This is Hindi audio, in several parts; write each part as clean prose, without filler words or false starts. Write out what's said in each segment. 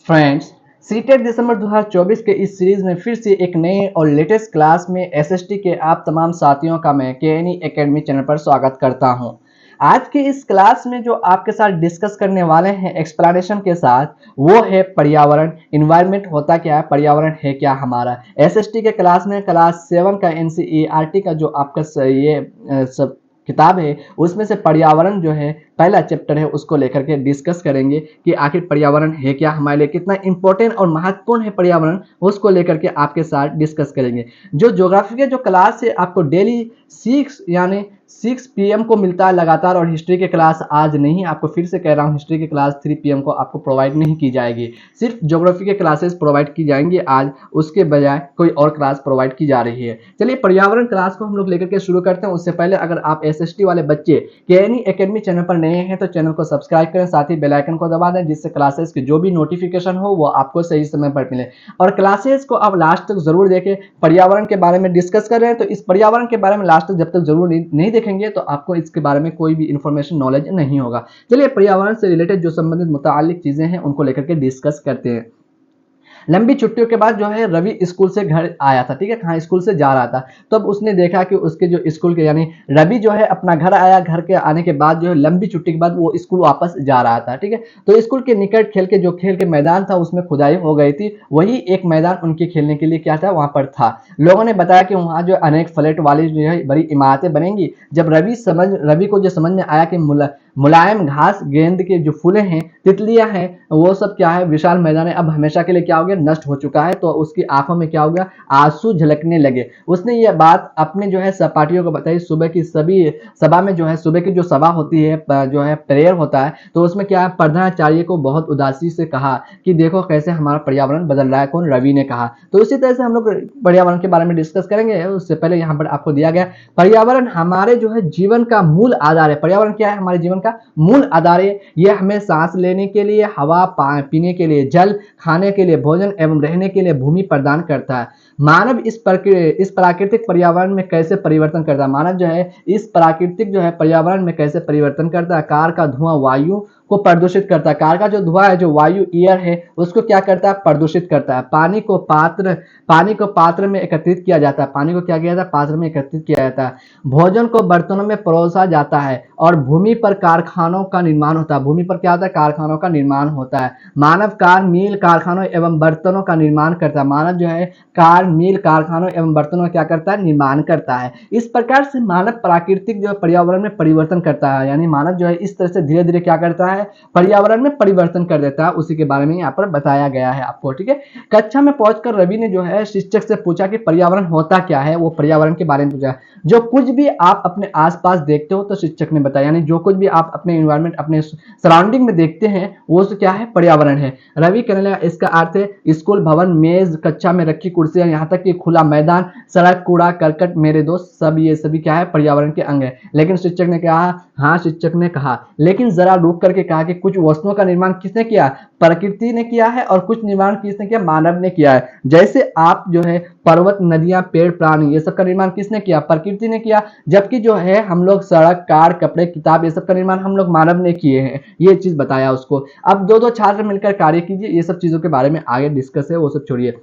फ्रेंड्स, सीटेट दिसंबर 2024 के इस सीरीज में फिर से एक नए और लेटेस्ट क्लास में एसएसटी के आप तमाम साथियों का मैं केएनई एकेडमी चैनल पर स्वागत करता हूं। आज की इस क्लास में जो आपके साथ डिस्कस करने वाले हैं एक्सप्लेनेशन के साथ, वो है पर्यावरण। इन्वायरमेंट होता क्या है, पर्यावरण है क्या हमारा। एसएसटी के क्लास में क्लास 7 का एनसीईआरटी का जो आपका सब किताब है, उसमें से पर्यावरण जो है पहला चैप्टर है, उसको लेकर के डिस्कस करेंगे कि आखिर पर्यावरण है क्या, हमारे लिए कितना इंपॉर्टेंट और महत्वपूर्ण है पर्यावरण, उसको लेकर के आपके साथ डिस्कस करेंगे। जो ज्योग्राफी के जो क्लास है आपको डेली 6 PM को मिलता है लगातार, और हिस्ट्री के क्लास आज नहीं, आपको फिर से कह रहा हूँ, हिस्ट्री की क्लास 3 PM को आपको प्रोवाइड नहीं की जाएगी, सिर्फ ज्योग्राफी के क्लासेस प्रोवाइड की जाएंगी आज, उसके बजाय कोई और क्लास प्रोवाइड की जा रही है। चलिए पर्यावरण क्लास को हम लोग लेकर के शुरू करते हैं। उससे पहले अगर आप एसएसटी वाले बच्चे केएनई एकेडमी चैनल पर नए हैं तो चैनल को सब्सक्राइब करें, साथ ही बेल आइकन को दबा दें, जिससे क्लासेस की जो भी नोटिफिकेशन हो वो आपको सही समय पर मिले। और क्लासेस को आप लास्ट तक जरूर देखें। पर्यावरण के बारे में डिस्कस कर रहे हैं तो इस पर्यावरण के बारे में लास्ट तक जब तक जरूर नहीं देखेंगे तो आपको इसके बारे में कोई भी इंफॉर्मेशन नॉलेज नहीं होगा। चलिए पर्यावरण से रिलेटेड जो संबंधित मुतालिक चीजें हैं उनको लेकर के डिस्कस करते हैं। लंबी छुट्टियों के बाद जो है रवि स्कूल से घर आया था, ठीक है, कहाँ, स्कूल से जा रहा था। तब तो उसने देखा कि उसके जो स्कूल के, यानी रवि जो है अपना घर आया, घर के आने के बाद जो है लंबी छुट्टी के बाद वो स्कूल वापस जा रहा था, ठीक है। तो स्कूल के निकट खेल के मैदान था, उसमें खुदाई हो गई थी, वही एक मैदान उनके खेलने के लिए क्या था, वहां पर था। लोगों ने बताया कि वहां जो अनेक फ्लैट वाली जो है बड़ी इमारतें बनेंगी। जब रवि को जो समझ में आया कि मुलायम घास, गेंद के जो फूले हैं, तितलियां हैं, वो सब क्या है, विशाल मैदान है, अब हमेशा के लिए क्या हो गया, नष्ट हो चुका है। तो उसकी आंखों में क्या हो गया, आंसू झलकने लगे। उसने ये बात अपने जो है सहपाठियों को बताई। सुबह की सभी सभा में जो है, सुबह की जो सभा होती है, जो है प्रेयर होता है, तो उसमें क्या है, प्रधानाचार्य को बहुत उदासी से कहा कि देखो कैसे हमारा पर्यावरण बदल रहा है। कौन, रवि ने कहा। तो इसी तरह से हम लोग पर्यावरण के बारे में डिस्कस करेंगे। उससे पहले यहाँ पर आपको दिया गया, पर्यावरण हमारे जो है जीवन का मूल आधार है। पर्यावरण क्या है, हमारे जीवन का मूल आधार है। यह हमें सांस लेने के लिए हवा, पीने के लिए जल, खाने के लिए भोजन एवं रहने के लिए भूमि प्रदान करता है। मानव इस प्राकृतिक पर्यावरण में कैसे परिवर्तन करता है, मानव जो है इस प्राकृतिक जो है पर्यावरण में कैसे परिवर्तन करता है। कार का धुआं वायु को प्रदूषित करता है। कार का जो धुआं है, जो वायु एयर है, उसको क्या करता है, प्रदूषित करता है। पानी को पात्र में एकत्रित किया जाता है। पानी को क्या किया जाता है, पात्र में एकत्रित किया जाता है। भोजन को बर्तनों में परोसा जाता है और भूमि पर कारखानों का निर्माण होता है। भूमि पर क्या होता है, कारखानों का निर्माण होता है। मानव कार, मील, कारखानों एवं बर्तनों का निर्माण करता है। मानव जो है कार, मील, कारखानों एवं बर्तनों का क्या करता है, निर्माण करता है। इस प्रकार से मानव प्राकृतिक जो है पर्यावरण में परिवर्तन करता है, यानी मानव जो है इस तरह से धीरे धीरे क्या करता है, पर्यावरण में परिवर्तन कर देता है। उसी के बारे में यहाँ पर बताया गया है आपको, ठीक है। कक्षा में पहुंचकर रवि ने जो है शिक्षक से पूछा कि पर्यावरण होता क्या है। वो पर्यावरण के बारे में पूछा। जो कुछ भी आप अपने आसपास देखते हो, तो शिक्षक ने बताया, यानी जो कुछ भी आप अपने एनवायरमेंट, अपने सराउंडिंग में देखते हैं, वो क्या है, पर्यावरण है। रवि कहने लगा, इसका अर्थ है स्कूल, भवन, मेज, कक्षा में रखी कुर्सियां, यहाँ तक कि खुला मैदान, सड़क, कूड़ा करकट, मेरे दोस्त, सब ये सभी क्या है, पर्यावरण के अंग है। लेकिन शिक्षक ने कहा, हाँ शिक्षक ने कहा, लेकिन जरा रुक करके कहा कि कुछ वस्तुओं का निर्माण किसने किया, प्रकृति ने किया है, और कुछ निर्माण किसने किया, मानव ने किया है। जैसे आप जो है पर्वत, नदियां, पेड़, प्राणी, ये सब का निर्माण किसने किया, प्रकृति ने किया। जबकि जो है हम लोग सड़क, कार, कपड़े, किताब, ये सब का निर्माण हम लोग मानव ने किए हैं। ये चीज बताया उसको। अब दो दो छात्र मिलकर कार्य कीजिए। ये सब चीजों के बारे में आगे डिस्कस है, वो सब छोड़िए।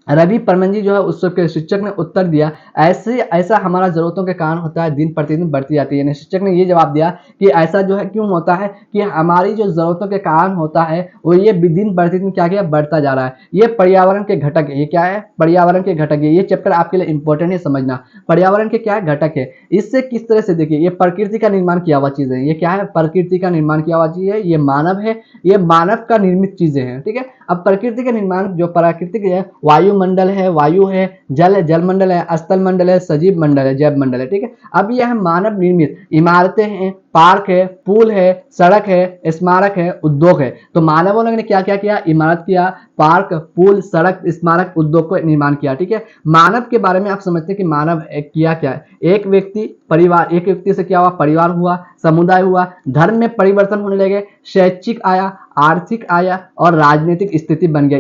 रवि परमन जी जो है उस सबके शिक्षक ने उत्तर दिया, ऐसा हमारा जरूरतों के कारण होता है, दिन प्रतिदिन बढ़ती जाती है। शिक्षक ने ये जवाब दिया कि ऐसा जो है क्यों होता है, कि हमारी जो जरूरतों के कारण होता है वो ये दिन प्रतिदिन क्या किया, बढ़ता जा रहा है। ये पर्यावरण के घटक है। ये क्या है, पर्यावरण के घटक है। ये चैप्टर आपके लिए इंपॉर्टेंट है समझना। पर्यावरण के क्या है, घटक है। इससे किस तरह से देखिए, ये प्रकृति का निर्माण किया हुआ चीज है। ये क्या है, प्रकृति का निर्माण किया हुआ चीज है। ये मानव है, ये मानव का निर्मित चीजें हैं, ठीक है। अब प्रकृति का निर्माण जो प्राकृतिक है, वायुमंडल है, वायु है, जल है, जल मंडल है, स्थल मंडल है, सजीव मंडल है, जैव मंडल है, ठीक है। अब यह मानव निर्मित इमारतें हैं, पार्क है, पुल है, सड़क है, स्मारक है, उद्योग है। तो मानवों ने क्या क्या किया, इमारत किया, पार्क, पुल, सड़क, स्मारक, उद्योग को निर्माण किया, ठीक है। मानव के बारे में आप समझते हैं कि मानव किया क्या है, एक व्यक्ति, परिवार, एक व्यक्ति से क्या हुआ, परिवार हुआ, समुदाय हुआ, धर्म में परिवर्तन होने लगे, शैक्षिक आया, आर्थिक आया, और राजनीतिक स्थिति बन गया।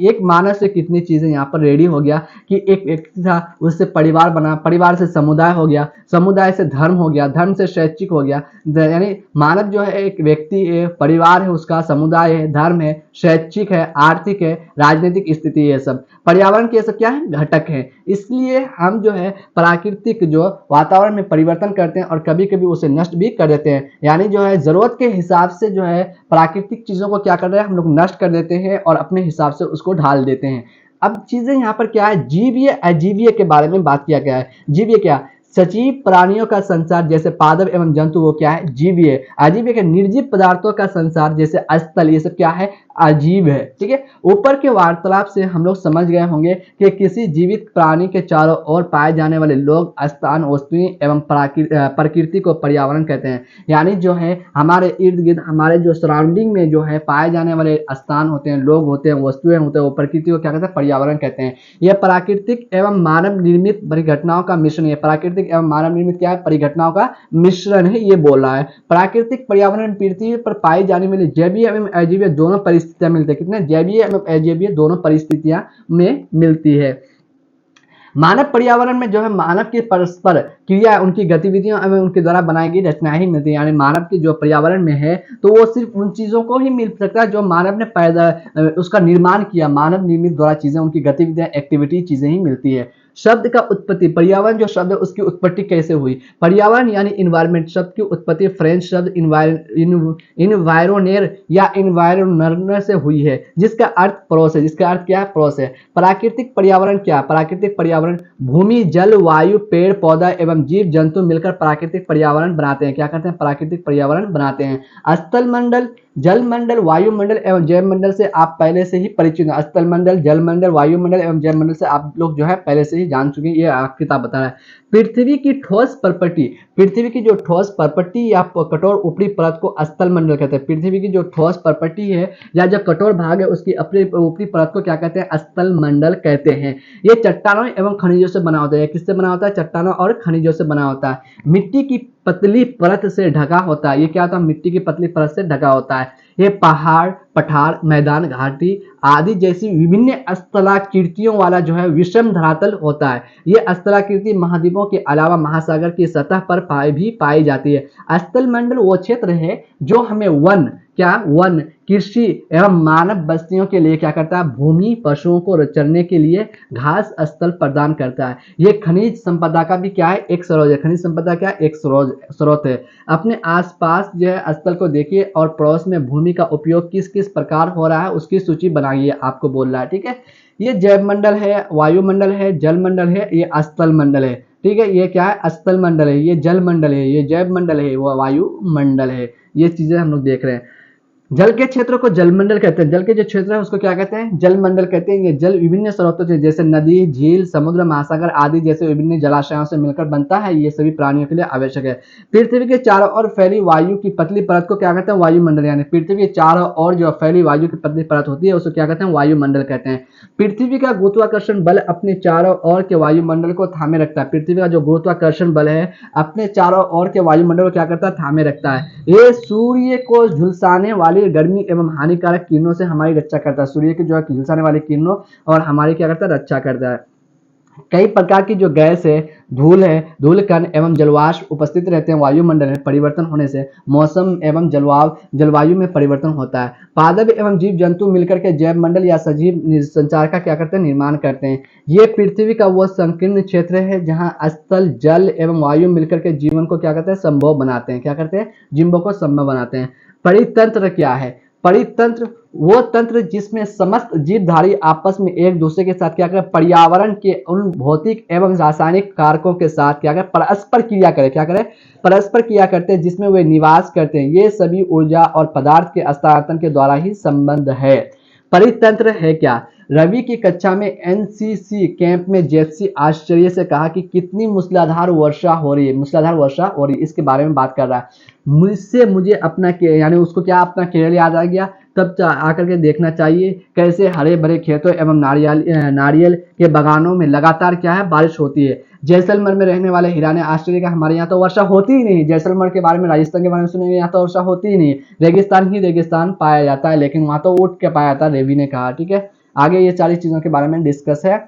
एक मानव से कितनी चीजें यहाँ पर रेडी हो गया कि एक व्यक्ति था, उससे परिवार बना, परिवार से समुदाय हो गया, समुदाय से धर्म हो गया, धर्म से शैक्षिक हो गया, यानी मानव जो है एक व्यक्ति है, परिवार है, उसका समुदाय है, धर्म है, शैक्षिक है, आर्थिक है, राजनीतिक स्थिति है, सब पर्यावरण के सब क्या है घटक है। इसलिए हम जो है प्राकृतिक जो वातावरण में परिवर्तन करते हैं और कभी कभी उसे नष्ट भी कर देते हैं। यानी जो है जरूरत के हिसाब से जो है प्राकृतिक चीजों को क्या कर रहे हैं हम लोग नष्ट कर देते हैं और अपने हिसाब से उसको ढाल देते हैं। अब चीजें यहाँ पर क्या है, जीवीय अजीवीय के बारे में बात किया गया है। जीवीय क्या, सजीव प्राणियों का संसार जैसे पादप एवं जंतु वो क्या है जीवीय। अजीवीय के निर्जीव पदार्थों का संसार जैसे स्थल, ये सब क्या है अजीव है। ठीक है, ऊपर के वार्तालाप से हम लोग समझ गए होंगे कि किसी जीवित प्राणी के चारों ओर पाए जाने वाले लोग, स्थान, वस्तुएं एवं प्रकृति को पर्यावरण कहते हैं। यानी जो है हमारे इर्द गिर्द, हमारे जो सराउंडिंग में जो है पाए जाने वाले स्थान होते हैं, लोग होते हैं, वस्तुएं होते हैं, वो प्रकृति को क्या कहते हैं पर्यावरण कहते हैं। यह प्राकृतिक एवं मानव निर्मित परिघटनाओं का मिश्रण है। प्राकृतिक एवं मानव निर्मित क्या है परिघटनाओं का मिश्रण है, ये बोल रहा है। प्राकृतिक पर्यावरण पृथ्वी पर पाई जाने वाली जैवीय एवं अजैविक दोनों परिस्थितियां मिलती है। कितने जैवीय एवं अजैविक दोनों परिस्थितियां में मिलती है। मानव पर्यावरण में जो है मानव की परस्पर क्रिया, उनकी गतिविधियों एवं उनके द्वारा बनाई गई रचनाएं ही मिलती है। यानी मानव की जो पर्यावरण में है तो वो सिर्फ उन चीजों को ही मिल सकता है जो मानव ने पैदा उसका निर्माण किया, मानव निर्मित द्वारा चीजें, उनकी गतिविधियां, एक्टिविटी, चीजें ही मिलती है। शब्द का उत्पत्ति, पर्यावरण जो शब्द है उसकी उत्पत्ति कैसे हुई। पर्यावरण यानी इन्वायरमेंट शब्द की उत्पत्ति फ्रेंच शब्द इन्वायरोनेर या इन्वायरोनर से हुई है, जिसका अर्थ पड़ोस है। जिसका अर्थ क्या है पड़ोस है। प्राकृतिक पर्यावरण क्या, प्राकृतिक पर्यावरण भूमि, जल, वायु, पेड़ पौधा एवं जीव जंतु मिलकर प्राकृतिक पर्यावरण बनाते हैं। क्या करते हैं प्राकृतिक पर्यावरण बनाते हैं। स्थल मंडल, जल मंडल, वायुमंडल एवं जैव मंडल से आप पहले से ही परिचित हैं। स्थल मंडल, जल मंडल, वायुमंडल एवं जैव मंडल से आप लोग जो है पहले से ही जान चुके हैं, ये किताब बता रहा है। पृथ्वी की ठोस प्रॉपर्टी, पृथ्वी की जो ठोस प्रॉपर्टी या कठोर ऊपरी परत को स्थल मंडल कहते हैं। पृथ्वी की जो ठोस प्रॉपर्टी है या जो कठोर भाग है उसकी अपनी ऊपरी परत को क्या कहते हैं स्थल मंडल कहते हैं। ये चट्टानों एवं खनिजों से बना होता है। किससे बना होता है, चट्टानों और खनिजों से बना होता है। मिट्टी की पतली परत से ढका होता है। ये क्या होता है मिट्टी की पतली परत से ढका होता है। ये पहाड़, पठार, मैदान, घाटी आदि जैसी विभिन्न स्थलाकृतियों वाला जो है विषम धरातल होता है। ये स्थलाकृति महाद्वीपों के अलावा महासागर की सतह पर पाई जाती है। स्थल मंडल वो क्षेत्र है जो हमें वन, क्या वन, कृषि एवं मानव बस्तियों के लिए क्या करता है भूमि, पशुओं को चरने के लिए घास स्थल प्रदान करता है। ये खनिज संपदा का भी क्या है एक स्रोत है। खनिज संपदा क्या एक स्रोत है। अपने आसपास जो है स्थल को देखिए और पड़ोस में भूमि का उपयोग किस किस प्रकार हो रहा है उसकी सूची बनाइए, आपको बोल रहा है। ठीक है, ये जैव मंडल है, वायुमंडल है, जल मंडल है, ये स्थल मंडल है। ठीक है, ये क्या है स्थल मंडल है, ये जल मंडल है, ये जैव मंडल है, वो वायुमंडल है। ये चीजें हम लोग देख रहे हैं। जल के क्षेत्र को जलमंडल कहते हैं। जल के जो क्षेत्र है उसको क्या कहते हैं जलमंडल कहते हैं। ये जल विभिन्न स्रोतों से जैसे नदी, झील, समुद्र, महासागर आदि जैसे विभिन्न जलाशयों से मिलकर बनता है। ये सभी प्राणियों के लिए आवश्यक है। पृथ्वी के चारों ओर फैली वायु की पतली परत को क्या कहते हैं वायुमंडल। यानी पृथ्वी के चारों ओर जो फैली वायु की पतली परत होती है उसको क्या कहते हैं वायुमंडल कहते हैं। पृथ्वी का गुरुत्वाकर्षण बल अपने चारों ओर के वायुमंडल को थामे रखता है। पृथ्वी का जो गुरुत्वाकर्षण बल है अपने चारों ओर के वायुमंडल को क्या करता है थामे रखता है। ये सूर्य को झुलसाने वाली गर्मी एवं हानिकारक किरणों से हमारी रक्षा करता है। सूर्य की जो है झुलसाने वाली किरणों और हमारी क्या करता है रक्षा करता है। कई प्रकार की जो गैस है, धूल है, धूल कण एवं जलवाष्प उपस्थित रहते हैं वायुमंडल में। परिवर्तन होने से मौसम एवं जलवायु में परिवर्तन होता है। पादप एवं जीव जंतु मिलकर के जैव मंडल या सजीव संचार का क्या करते हैं निर्माण करते हैं। ये पृथ्वी का वो संकीर्ण क्षेत्र है जहाँ स्थल, जल एवं वायु मिलकर के जीवन को क्या करते हैं संभव बनाते हैं। क्या करते हैं जीवन को संभव बनाते हैं। परितंत्र क्या है, परितंत्र वो तंत्र जिसमें समस्त जीवधारी आपस में एक दूसरे के साथ क्या करें पर्यावरण के उन भौतिक एवं रासायनिक कारकों के साथ क्या करें परस्पर क्रिया करें। क्या करें परस्पर क्रिया करते हैं जिसमें वे निवास करते हैं। ये सभी ऊर्जा और पदार्थ के हस्तांतरण के द्वारा ही संबंध है। परितंत्र है क्या, रवि की कक्षा में एनसीसी कैंप में जेप्सी आश्चर्य से कहा कि कितनी मूसलाधार वर्षा हो रही है। मूसलाधार वर्षा हो रही है इसके बारे में बात कर रहा है। मुझसे मुझे अपना यानी उसको क्या अपना केरल याद आ गया। तब आकर के देखना चाहिए कैसे हरे भरे खेतों एवं नारियल के बगानों में लगातार क्या है बारिश होती है। जैसलमेर में रहने वाले हीरा ने आश्चर्य का हमारे यहाँ तो वर्षा होती ही नहीं। जैसलमेर के बारे में, राजस्थान के बारे में सुनेंगे, यहाँ तो वर्षा होती ही नहीं। रेगिस्तान ही रेगिस्तान पाया जाता है लेकिन वहां तो उठ के पाया जाता है, रेवी ने कहा। ठीक है, आगे ये 40 चीजों के बारे में डिस्कस है।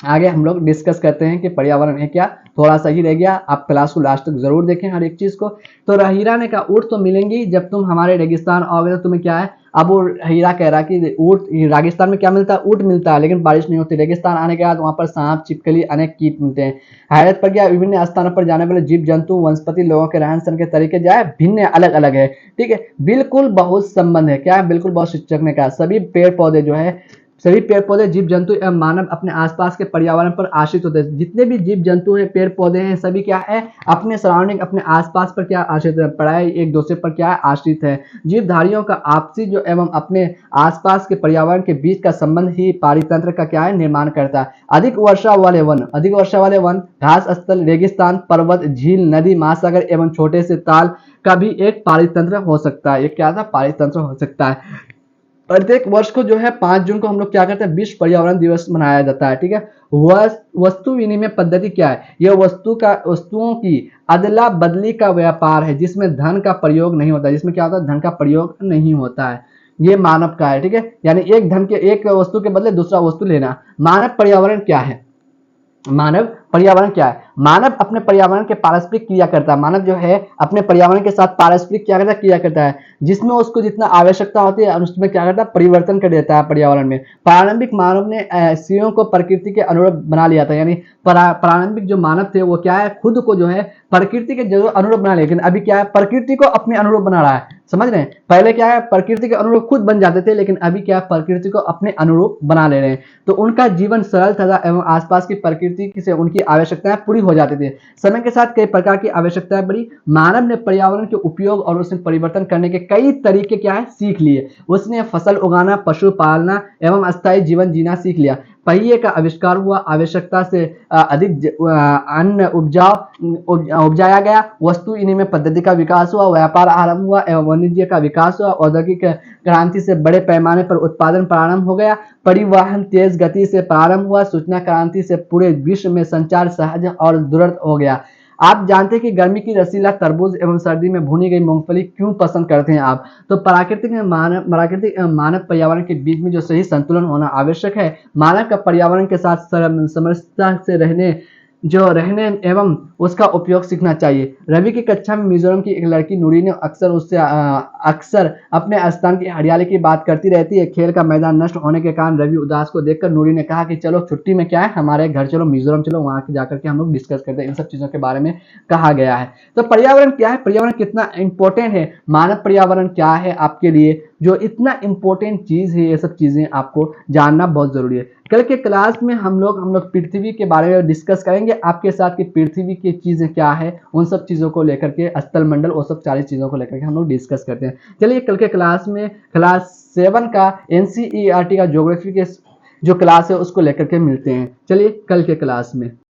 आगे हम लोग डिस्कस करते हैं कि पर्यावरण है क्या। थोड़ा सा ही रह गया, आप क्लास को लास्ट तक जरूर देखें हर एक चीज को। तो हीरा ने कहा ऊँट तो मिलेंगी जब तुम हमारे रेगिस्तान आओगे तो तुम्हें क्या है। अब वो हीरा कह रहा कि ऊँट, रेगिस्तान में क्या मिलता है, ऊँट मिलता है, लेकिन बारिश नहीं होती। रेगिस्तान आने के बाद वहां पर सांप, छिपकली, अनेक कीट मिलते हैं। हैरत पर गया, विभिन्न स्थानों पर जाने वाले जीव जंतु, वनस्पति, लोगों के रहन सहन के तरीके जो है भिन्न अलग अलग है। ठीक है, बिल्कुल बहुत संबंध है। क्या है, बिल्कुल बहुत, शिक्षक ने कहा सभी पेड़ पौधे जो है, सभी पेड़ पौधे, जीव जंतु एवं मानव अपने आसपास के पर्यावरण पर आश्रित होते हैं। जितने भी जीव जंतु हैं, पेड़ पौधे हैं, सभी क्या है, अपने सराउंडिंग, अपने आसपास पर क्या आश्रित है, पढ़ाई एक दूसरे पर क्या है, आश्रित है। जीवधारियों का आपसी जो एवं अपने आसपास के पर्यावरण के बीच का संबंध ही पारितंत्र का क्या है, निर्माण करता है। अधिक वर्षा वाले वन, अधिक वर्षा वाले वन, घास स्थल, रेगिस्तान, पर्वत, झील, नदी, महासागर एवं छोटे से ताल का भी एक पारितंत्र हो सकता है। एक क्या था, पारितंत्र हो सकता है। प्रत्येक वर्ष को जो है 5 जून को हम लोग क्या करते हैं, विश्व पर्यावरण दिवस मनाया जाता है। ठीक है, वस्तु विनिमय पद्धति क्या है, यह वस्तुओं की अदला बदली का व्यापार है जिसमें धन का प्रयोग नहीं होता। जिसमें क्या होता है, धन का प्रयोग नहीं होता है। ये मानव का है। ठीक है, यानी एक वस्तु के बदले दूसरा वस्तु लेना। मानव पर्यावरण क्या है, मानव पर्यावरण क्या है, मानव अपने पर्यावरण के पारस्परिक क्रिया करता है। मानव जो है अपने पर्यावरण के साथ पारस्परिक क्या करता है, क्रिया करता है, जिसमें उसको जितना आवश्यकता होती है उसमें क्या करता है, परिवर्तन कर देता है पर्यावरण में। प्रारंभिक मानव ने स्त्रियों को प्रकृति के अनुरूप बना लिया था। यानी प्रारंभिक जो मानव थे वो क्या है, खुद को जो है प्रकृति के जरूर अनुरूप बना, लेकिन अभी क्या है, प्रकृति को अपने अनुरूप बना रहा है। समझ रहे हैं, पहले क्या है, प्रकृति के अनुरूप खुद बन जाते थे, लेकिन अभी क्या है, प्रकृति को अपने अनुरूप बना ले रहे हैं। तो उनका जीवन सरल था एवं आसपास की प्रकृति से उनकी आवश्यकताएं पूरी हो जाती थी। समय के साथ कई प्रकार की आवश्यकताएं बढ़ी। मानव ने पर्यावरण के उपयोग और उसमें परिवर्तन करने के कई तरीके क्या है, सीख लिए। उसने फसल उगाना, पशु पालना एवं अस्थायी जीवन जीना सीख लिया। पहिए का आविष्कार हुआ, आवश्यकता से अधिक अन्न उपजाया गया। वस्तु विनिमय पद्धति का विकास हुआ, व्यापार आरंभ हुआ एवं वाणिज्य का विकास हुआ। औद्योगिक क्रांति से बड़े पैमाने पर उत्पादन प्रारंभ हो गया। परिवहन तेज गति से प्रारंभ हुआ। सूचना क्रांति से पूरे विश्व में संचार सहज और द्रुत हो गया। आप जानते हैं कि गर्मी की रसीला तरबूज एवं सर्दी में भुनी गई मूंगफली क्यों पसंद करते हैं आप। तो प्राकृतिक मानव पर्यावरण के बीच में जो सही संतुलन होना आवश्यक है। मानव का पर्यावरण के साथ समरसता से रहने एवं उसका उपयोग सीखना चाहिए। रवि की कक्षा में मिजोरम की एक लड़की नूरी ने अक्सर अपने स्थान की हरियाली की बात करती रहती है। खेल का मैदान नष्ट होने के कारण रवि उदास को देखकर नूरी ने कहा कि चलो छुट्टी में क्या है, हमारे घर चलो, मिजोरम चलो, वहां जाकर के हम लोग डिस्कस करते हैं। इन सब चीजों के बारे में कहा गया है। तो पर्यावरण क्या है, पर्यावरण कितना इंपॉर्टेंट है, मानव पर्यावरण क्या है आपके लिए, जो इतना इंपॉर्टेंट चीज है, ये सब चीजें आपको जानना बहुत जरूरी है। कल के क्लास में हम लोग पृथ्वी के बारे में डिस्कस करेंगे आपके साथ कि पृथ्वी की चीजें क्या है, उन सब चीजों को लेकर के, स्थल मंडल, वो सब सारी चीजों को लेकर के हम लोग डिस्कस करते हैं। चलिए कल के क्लास में क्लास 7 का एनसीईआरटी का ज्योग्राफी के जो क्लास है उसको लेकर के मिलते हैं। चलिए कल के क्लास में।